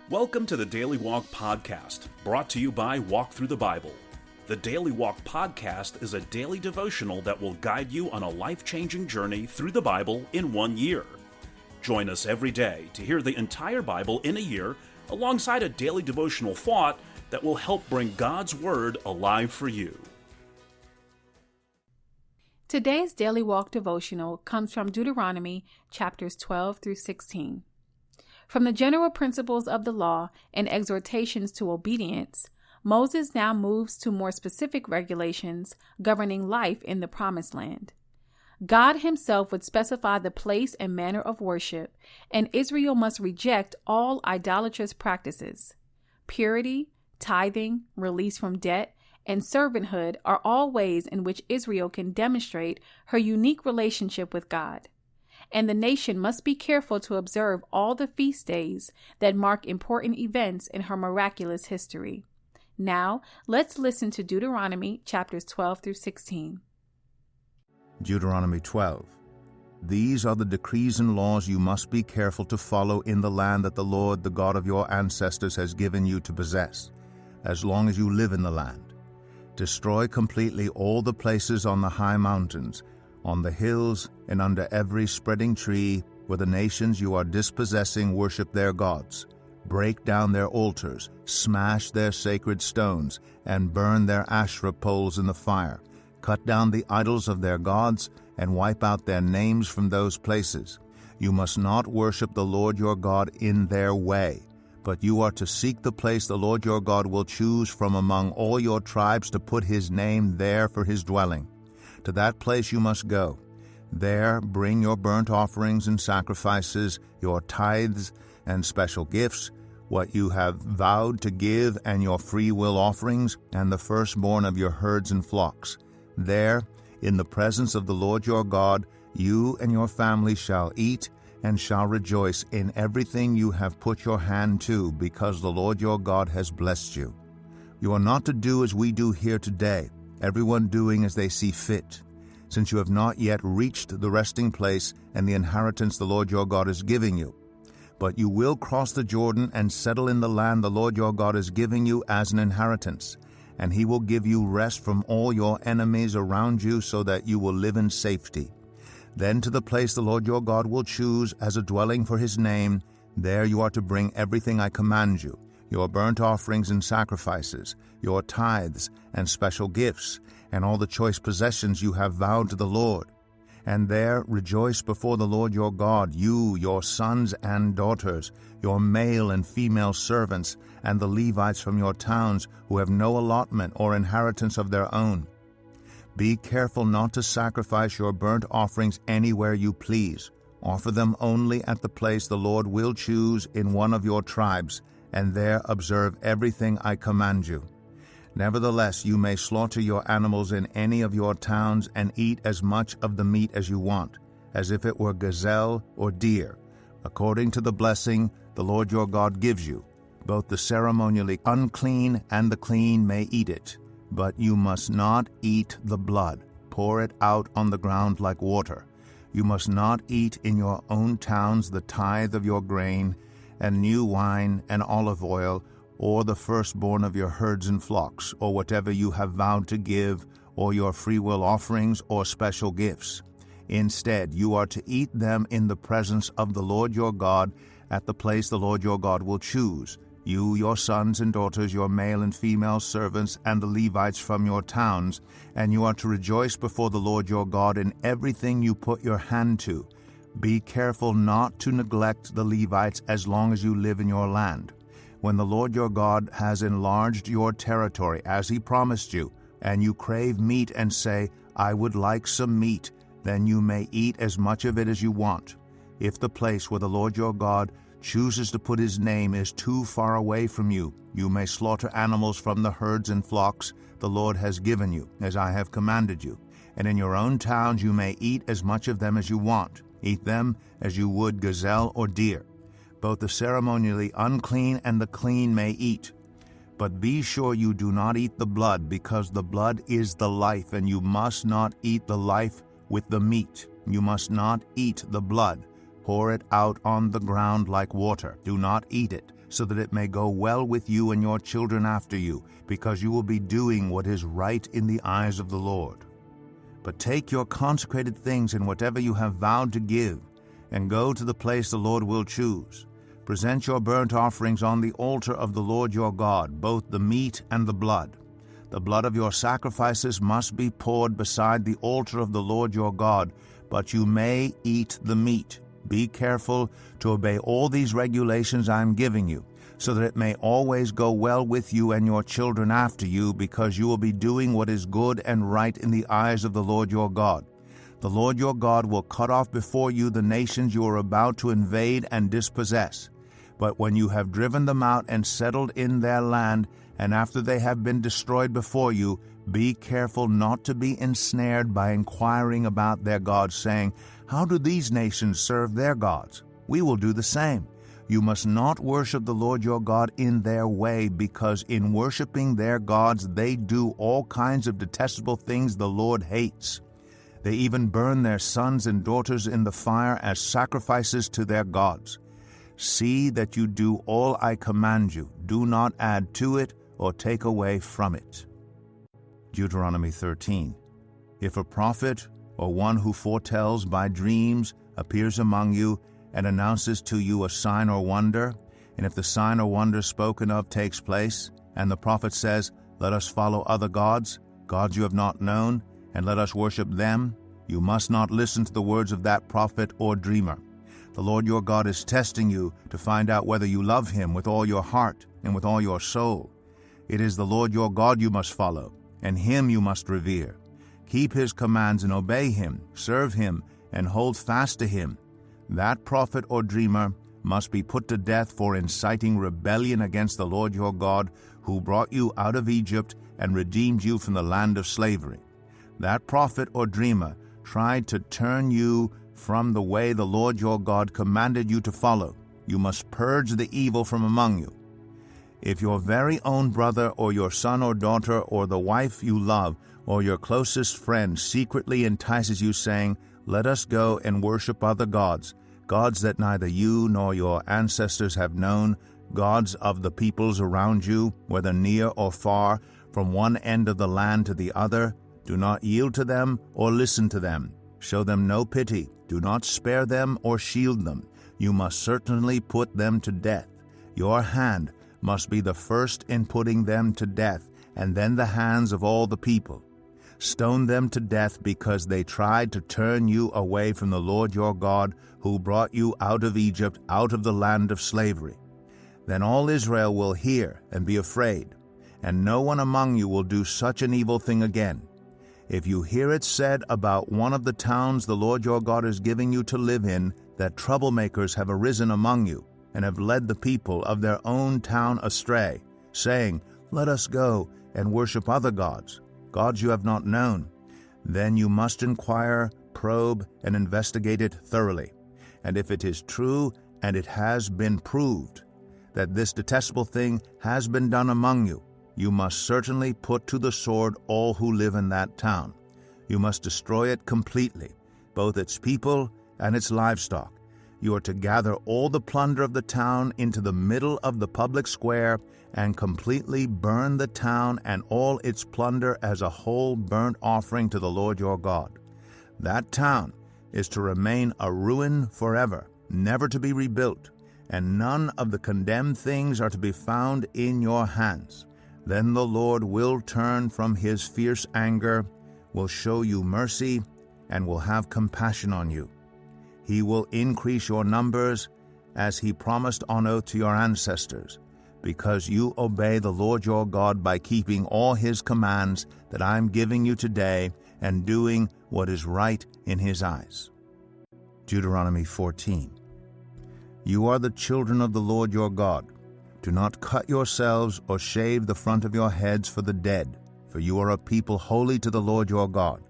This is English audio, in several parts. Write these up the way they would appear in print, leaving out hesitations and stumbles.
Welcome to the Daily Walk Podcast, brought to you by Walk Thru the Bible. The Daily Walk Podcast is a daily devotional that will guide you on a life-changing journey through the Bible in 1 year. Join us every day to hear the entire Bible in a year, alongside a daily devotional thought that will help bring God's Word alive for you. Today's Daily Walk Devotional comes from Deuteronomy chapters 12 through 16. From the general principles of the law and exhortations to obedience, Moses now moves to more specific regulations governing life in the Promised Land. God himself would specify the place and manner of worship, and Israel must reject all idolatrous practices. Purity, tithing, release from debt, and servanthood are all ways in which Israel can demonstrate her unique relationship with God. And the nation must be careful to observe all the feast days that mark important events in her miraculous history. Now, let's listen to Deuteronomy chapters 12 through 16. Deuteronomy 12. These are the decrees and laws you must be careful to follow in the land that the Lord, the God of your ancestors, has given you to possess, as long as you live in the land. Destroy completely all the places on the high mountains, on the hills, and under every spreading tree where the nations you are dispossessing worship their gods. Break down their altars, smash their sacred stones, and burn their Asherah poles in the fire. Cut down the idols of their gods, and wipe out their names from those places. You must not worship the Lord your God in their way, but you are to seek the place the Lord your God will choose from among all your tribes to put his name there for his dwelling. To that place you must go. There bring your burnt offerings and sacrifices, your tithes and special gifts, what you have vowed to give, and your free will offerings, and the firstborn of your herds and flocks. There, in the presence of the Lord your God, you and your family shall eat and shall rejoice in everything you have put your hand to, because the Lord your God has blessed you. You are not to do as we do here today, everyone doing as they see fit, since you have not yet reached the resting place and the inheritance the Lord your God is giving you. But you will cross the Jordan and settle in the land the Lord your God is giving you as an inheritance, and he will give you rest from all your enemies around you, so that you will live in safety. Then to the place the Lord your God will choose as a dwelling for his name, there you are to bring everything I command you, your burnt offerings and sacrifices, your tithes and special gifts, and all the choice possessions you have vowed to the Lord. And there rejoice before the Lord your God, you, your sons and daughters, your male and female servants, and the Levites from your towns who have no allotment or inheritance of their own. Be careful not to sacrifice your burnt offerings anywhere you please. Offer them only at the place the Lord will choose in one of your tribes, and there observe everything I command you. Nevertheless, you may slaughter your animals in any of your towns and eat as much of the meat as you want, as if it were gazelle or deer, according to the blessing the Lord your God gives you. Both the ceremonially unclean and the clean may eat it, but you must not eat the blood. Pour it out on the ground like water. You must not eat in your own towns the tithe of your grain, and new wine and olive oil, or the firstborn of your herds and flocks, or whatever you have vowed to give, or your freewill offerings or special gifts. Instead, you are to eat them in the presence of the Lord your God at the place the Lord your God will choose. You, your sons and daughters, your male and female servants, and the Levites from your towns, and you are to rejoice before the Lord your God in everything you put your hand to. Be careful not to neglect the Levites as long as you live in your land. When the Lord your God has enlarged your territory, as he promised you, and you crave meat and say, I would like some meat, then you may eat as much of it as you want. If the place where the Lord your God chooses to put his name is too far away from you, you may slaughter animals from the herds and flocks the Lord has given you, as I have commanded you. And in your own towns you may eat as much of them as you want. Eat them as you would gazelle or deer. Both the ceremonially unclean and the clean may eat. But be sure you do not eat the blood, because the blood is the life, and you must not eat the life with the meat. You must not eat the blood. Pour it out on the ground like water. Do not eat it. so that it may go well with you and your children after you, because you will be doing what is right in the eyes of the Lord. But take your consecrated things and whatever you have vowed to give, and go to the place the Lord will choose. Present your burnt offerings on the altar of the Lord your God, both the meat and the blood. The blood of your sacrifices must be poured beside the altar of the Lord your God, but you may eat the meat. Be careful to obey all these regulations I am giving you, so that it may always go well with you and your children after you, because you will be doing what is good and right in the eyes of the Lord your God. The Lord your God will cut off before you the nations you are about to invade and dispossess. But when you have driven them out and settled in their land, and after they have been destroyed before you, be careful not to be ensnared by inquiring about their gods, saying, "How do these nations serve their gods? We will do the same." You must not worship the Lord your God in their way, because in worshiping their gods they do all kinds of detestable things the Lord hates. They even burn their sons and daughters in the fire as sacrifices to their gods. See that you do all I command you. Do not add to it or take away from it. Deuteronomy 13. If a prophet or one who foretells by dreams appears among you and announces to you a sign or wonder, and if the sign or wonder spoken of takes place, and the prophet says, "Let us follow other gods, gods you have not known, and let us worship them," you must not listen to the words of that prophet or dreamer. The Lord your God is testing you to find out whether you love him with all your heart and with all your soul. It is the Lord your God you must follow, and him you must revere. Keep his commands and obey him, serve him, and hold fast to him. That prophet or dreamer must be put to death for inciting rebellion against the Lord your God, who brought you out of Egypt and redeemed you from the land of slavery. That prophet or dreamer tried to turn you from the way the Lord your God commanded you to follow. You must purge the evil from among you. If your very own brother or your son or daughter or the wife you love or your closest friend secretly entices you, saying, "Let us go and worship other gods, gods that neither you nor your ancestors have known, gods of the peoples around you, whether near or far, from one end of the land to the other, do not yield to them or listen to them. Show them no pity. Do not spare them or shield them. You must certainly put them to death. Your hand must be the first in putting them to death, and then the hands of all the people. Stone them to death because they tried to turn you away from the Lord your God, who brought you out of Egypt, out of the land of slavery. Then all Israel will hear and be afraid, and no one among you will do such an evil thing again. If you hear it said about one of the towns the Lord your God is giving you to live in, that troublemakers have arisen among you, and have led the people of their own town astray, saying, "Let us go and worship other gods, gods you have not known," then you must inquire, probe, and investigate it thoroughly. And if it is true, and it has been proved, that this detestable thing has been done among you, you must certainly put to the sword all who live in that town. You must destroy it completely, both its people and its livestock. You are to gather all the plunder of the town into the middle of the public square and completely burn the town and all its plunder as a whole burnt offering to the Lord your God. That town is to remain a ruin forever, never to be rebuilt, and none of the condemned things are to be found in your hands. Then the Lord will turn from his fierce anger, will show you mercy, and will have compassion on you. He will increase your numbers, as he promised on oath to your ancestors, because you obey the Lord your God by keeping all his commands that I am giving you today, and doing what is right in his eyes. Deuteronomy 14. You are the children of the Lord your God. Do not cut yourselves or shave the front of your heads for the dead, for you are a people holy to the Lord your God.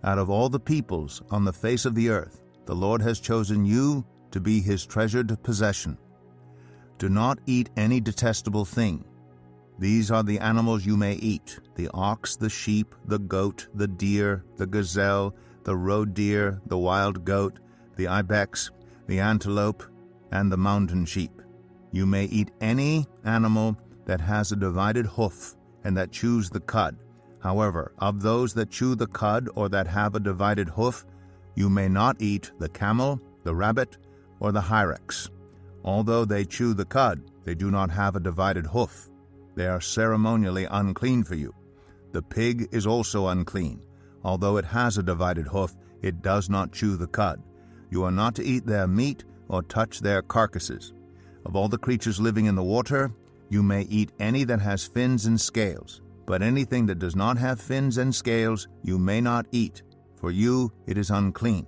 Out of all the peoples on the face of the earth, the Lord has chosen you to be his treasured possession. Do not eat any detestable thing. These are the animals you may eat: the ox, the sheep, the goat, the deer, the gazelle, the roe deer, the wild goat, the ibex, the antelope, and the mountain sheep. You may eat any animal that has a divided hoof, and that chews the cud. However, of those that chew the cud or that have a divided hoof, you may not eat the camel, the rabbit, or the hyrax. Although they chew the cud, they do not have a divided hoof. They are ceremonially unclean for you. The pig is also unclean. Although it has a divided hoof, it does not chew the cud. You are not to eat their meat or touch their carcasses. Of all the creatures living in the water, you may eat any that has fins and scales. But anything that does not have fins and scales you may not eat. For you it is unclean.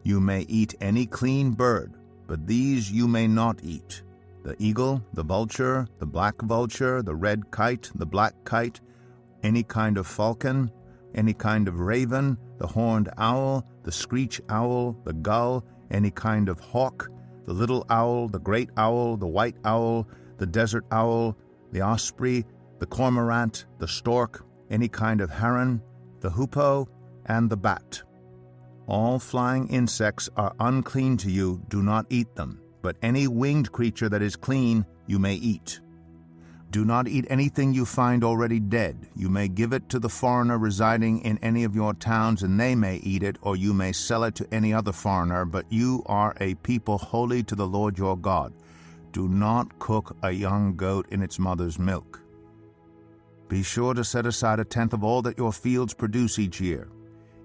You may eat any clean bird, but these you may not eat: the eagle, the vulture, the black vulture, the red kite, the black kite, any kind of falcon, any kind of raven, the horned owl, the screech owl, the gull, any kind of hawk, the little owl, the great owl, the white owl, the desert owl, the osprey, the cormorant, the stork, any kind of heron, the hoopoe, and the bat. All flying insects are unclean to you. Do not eat them. But any winged creature that is clean you may eat. Do not eat anything you find already dead. You may give it to the foreigner residing in any of your towns, and they may eat it, or you may sell it to any other foreigner. But you are a people holy to the Lord your God. Do not cook a young goat in its mother's milk. Be sure to set aside 1/10 of all that your fields produce each year.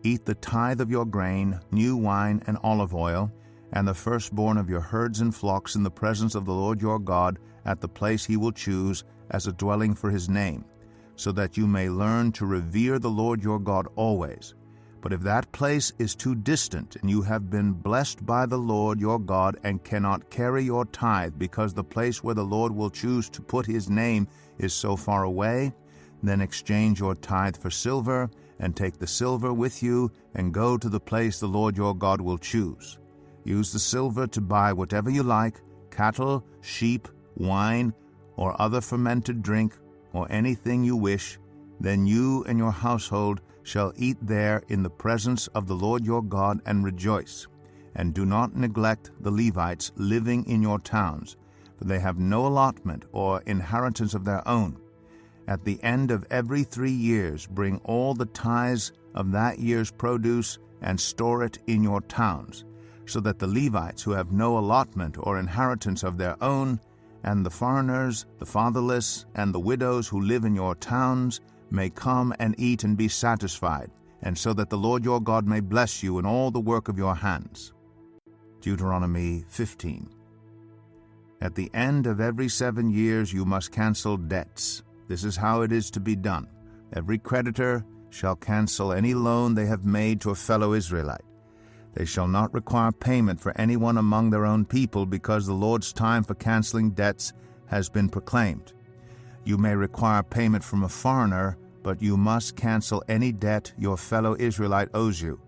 Eat the tithe of your grain, new wine, and olive oil, and the firstborn of your herds and flocks in the presence of the Lord your God at the place he will choose as a dwelling for his name, so that you may learn to revere the Lord your God always. But if that place is too distant, and you have been blessed by the Lord your God and cannot carry your tithe because the place where the Lord will choose to put his name is so far away, then exchange your tithe for silver, and take the silver with you, and go to the place the Lord your God will choose. Use the silver to buy whatever you like: cattle, sheep, wine, or other fermented drink, or anything you wish. Then you and your household shall eat there in the presence of the Lord your God and rejoice. And do not neglect the Levites living in your towns, for they have no allotment or inheritance of their own. At the end of every 3 years bring all the tithes of that year's produce and store it in your towns, so that the Levites who have no allotment or inheritance of their own, and the foreigners, the fatherless, and the widows who live in your towns may come and eat and be satisfied, and so that the Lord your God may bless you in all the work of your hands. Deuteronomy 15. At the end of every 7 years you must cancel debts. This is how it is to be done. Every creditor shall cancel any loan they have made to a fellow Israelite. They shall not require payment for anyone among their own people, because the Lord's time for canceling debts has been proclaimed. You may require payment from a foreigner, but you must cancel any debt your fellow Israelite owes you.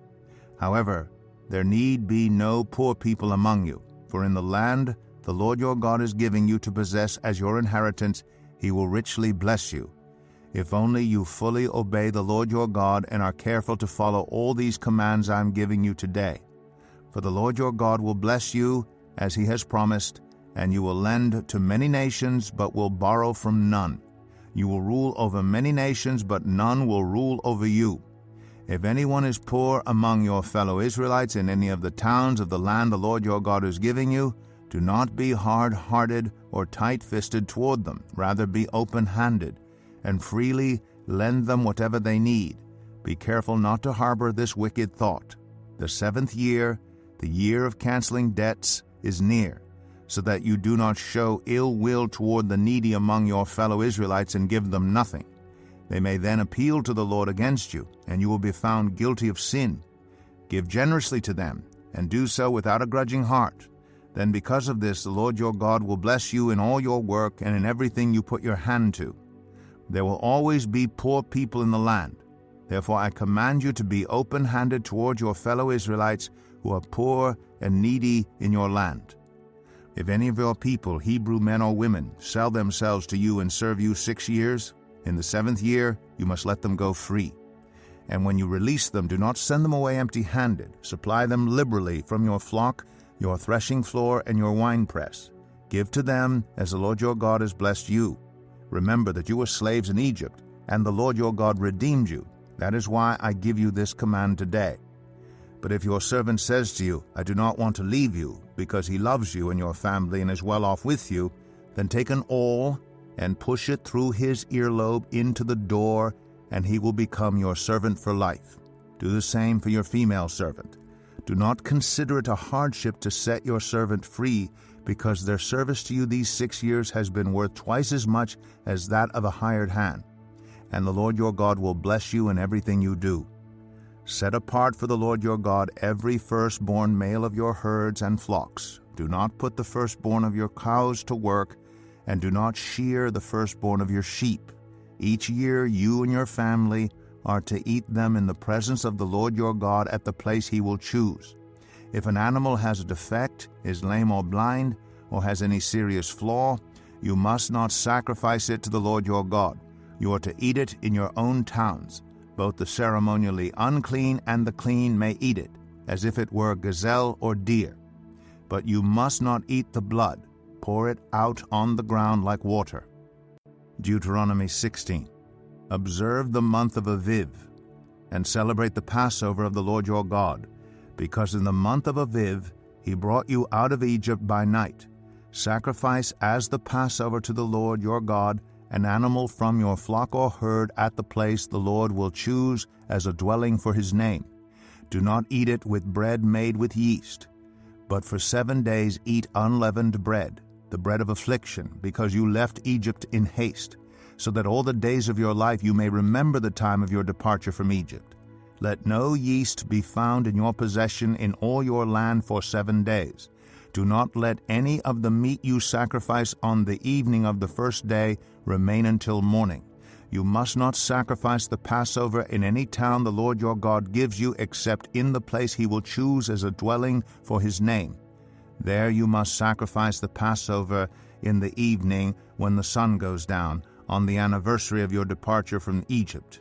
However, there need be no poor people among you, for in the land the Lord your God is giving you to possess as your inheritance, he will richly bless you. If only you fully obey the Lord your God and are careful to follow all these commands I am giving you today. For the Lord your God will bless you as he has promised, and you will lend to many nations, but will borrow from none. You will rule over many nations, but none will rule over you. If anyone is poor among your fellow Israelites in any of the towns of the land the Lord your God is giving you, do not be hard-hearted or tight-fisted toward them. Rather be open-handed, and freely lend them whatever they need. Be careful not to harbor this wicked thought. The 7th year, the year of canceling debts, is near, so that you do not show ill will toward the needy among your fellow Israelites and give them nothing. They may then appeal to the Lord against you, and you will be found guilty of sin. Give generously to them, and do so without a grudging heart. Then because of this the Lord your God will bless you in all your work and in everything you put your hand to. There will always be poor people in the land. Therefore I command you to be open-handed toward your fellow Israelites who are poor and needy in your land. If any of your people, Hebrew men or women, sell themselves to you and serve you 6 years, in the 7th year you must let them go free. And when you release them, do not send them away empty-handed. Supply them liberally from your flock, your threshing floor, and your winepress. Give to them as the Lord your God has blessed you. Remember that you were slaves in Egypt, and the Lord your God redeemed you. That is why I give you this command today. But if your servant says to you, I do not want to leave you, because he loves you and your family and is well off with you, then take an awl and push it through his earlobe into the door, and he will become your servant for life. Do the same for your female servant. Do not consider it a hardship to set your servant free, because their service to you these 6 years has been worth twice as much as that of a hired hand. And the Lord your God will bless you in everything you do. Set apart for the Lord your God every firstborn male of your herds and flocks. Do not put the firstborn of your cows to work, and do not shear the firstborn of your sheep. Each year you and your family are to eat them in the presence of the Lord your God at the place he will choose. If an animal has a defect, is lame or blind, or has any serious flaw, you must not sacrifice it to the Lord your God. You are to eat it in your own towns. Both the ceremonially unclean and the clean may eat it, as if it were gazelle or deer. But you must not eat the blood. Pour it out on the ground like water. Deuteronomy 16. Observe the month of Aviv, and celebrate the Passover of the Lord your God, because in the month of Aviv he brought you out of Egypt by night. Sacrifice as the Passover to the Lord your God an animal from your flock or herd at the place the Lord will choose as a dwelling for his name. Do not eat it with bread made with yeast, but for 7 days eat unleavened bread, the bread of affliction, because you left Egypt in haste, so that all the days of your life you may remember the time of your departure from Egypt. Let no yeast be found in your possession in all your land for 7 days. Do not let any of the meat you sacrifice on the evening of the first day remain until morning. You must not sacrifice the Passover in any town the Lord your God gives you, except in the place he will choose as a dwelling for his name. There you must sacrifice the Passover in the evening when the sun goes down, on the anniversary of your departure from Egypt.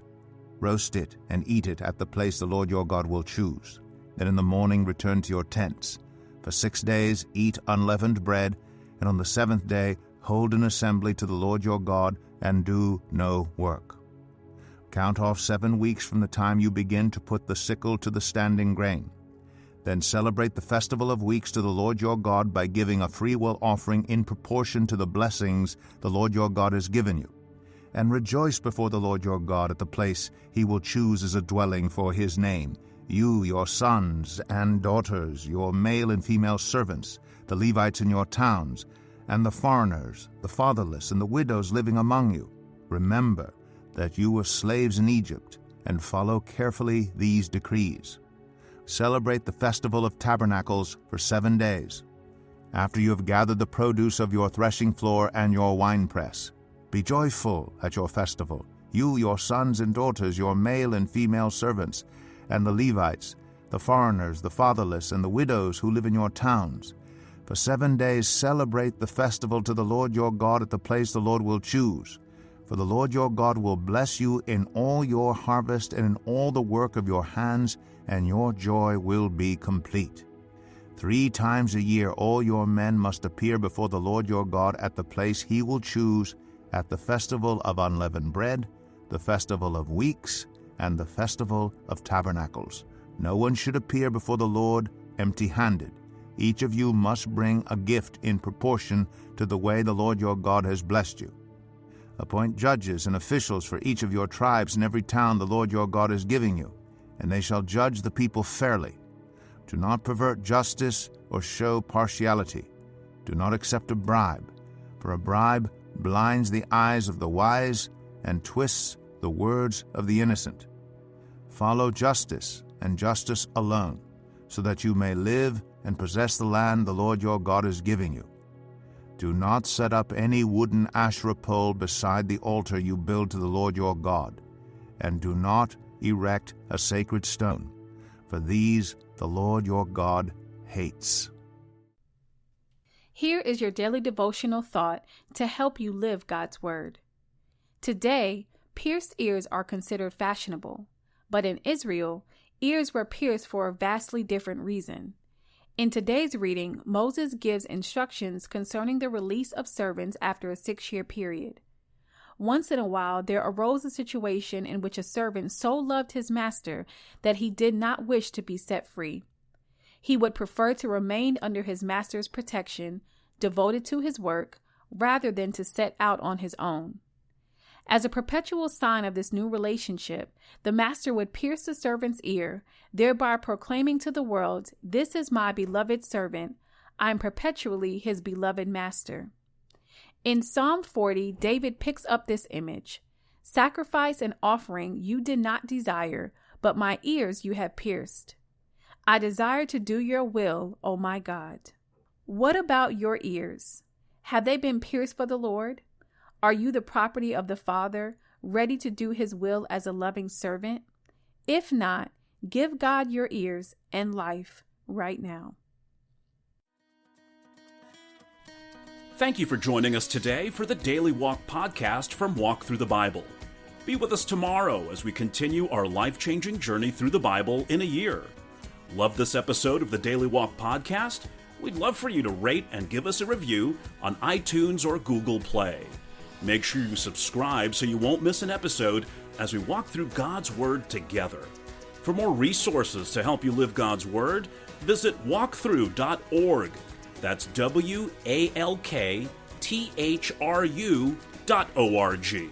Roast it and eat it at the place the Lord your God will choose. Then in the morning return to your tents. For 6 days eat unleavened bread, and on the 7th day hold an assembly to the Lord your God, and do no work. Count off 7 weeks from the time you begin to put the sickle to the standing grain. Then celebrate the festival of weeks to the Lord your God by giving a freewill offering in proportion to the blessings the Lord your God has given you. And rejoice before the Lord your God at the place he will choose as a dwelling for his name, you, your sons and daughters, your male and female servants, the Levites in your towns, and the foreigners, the fatherless, and the widows living among you. Remember that you were slaves in Egypt, and follow carefully these decrees. Celebrate the festival of tabernacles for 7 days. After you have gathered the produce of your threshing floor and your winepress, be joyful at your festival, you, your sons and daughters, your male and female servants, and the Levites, the foreigners, the fatherless, and the widows who live in your towns. For 7 days celebrate the festival to the Lord your God at the place the Lord will choose. For the Lord your God will bless you in all your harvest and in all the work of your hands, and your joy will be complete. 3 times a year all your men must appear before the Lord your God at the place he will choose, at the festival of unleavened bread, the festival of weeks, and the festival of tabernacles. No one should appear before the Lord empty-handed. Each of you must bring a gift in proportion to the way the Lord your God has blessed you. Appoint judges and officials for each of your tribes in every town the Lord your God is giving you, and they shall judge the people fairly. Do not pervert justice or show partiality. Do not accept a bribe, for a bribe blinds the eyes of the wise and twists the words of the innocent. Follow justice and justice alone, so that you may live and possess the land the Lord your God is giving you. Do not set up any wooden Asherah pole beside the altar you build to the Lord your God, and do not erect a sacred stone, for these the Lord your God hates. Here is your daily devotional thought to help you live God's Word. Today, pierced ears are considered fashionable, but in Israel, ears were pierced for a vastly different reason. In today's reading, Moses gives instructions concerning the release of servants after a 6-year period. Once in a while, there arose a situation in which a servant so loved his master that he did not wish to be set free. He would prefer to remain under his master's protection, devoted to his work, rather than to set out on his own. As a perpetual sign of this new relationship, the master would pierce the servant's ear, thereby proclaiming to the world, "This is my beloved servant. I am perpetually his beloved master." In Psalm 40, David picks up this image. "Sacrifice and offering you did not desire, but my ears you have pierced. I desire to do your will, O my God." What about your ears? Have they been pierced for the Lord? Are you the property of the Father, ready to do his will as a loving servant? If not, give God your ears and life right now. Thank you for joining us today for the Daily Walk Podcast from Walk Thru the Bible. Be with us tomorrow as we continue our life-changing journey through the Bible in a year. Love this episode of the Daily Walk Podcast? We'd love for you to rate and give us a review on iTunes or Google Play. Make sure you subscribe so you won't miss an episode as we walk through God's Word together. For more resources to help you live God's Word, visit walkthru.org. That's WALKTHRU.org.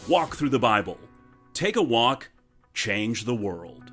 Walk through the Bible. Take a walk, change the world.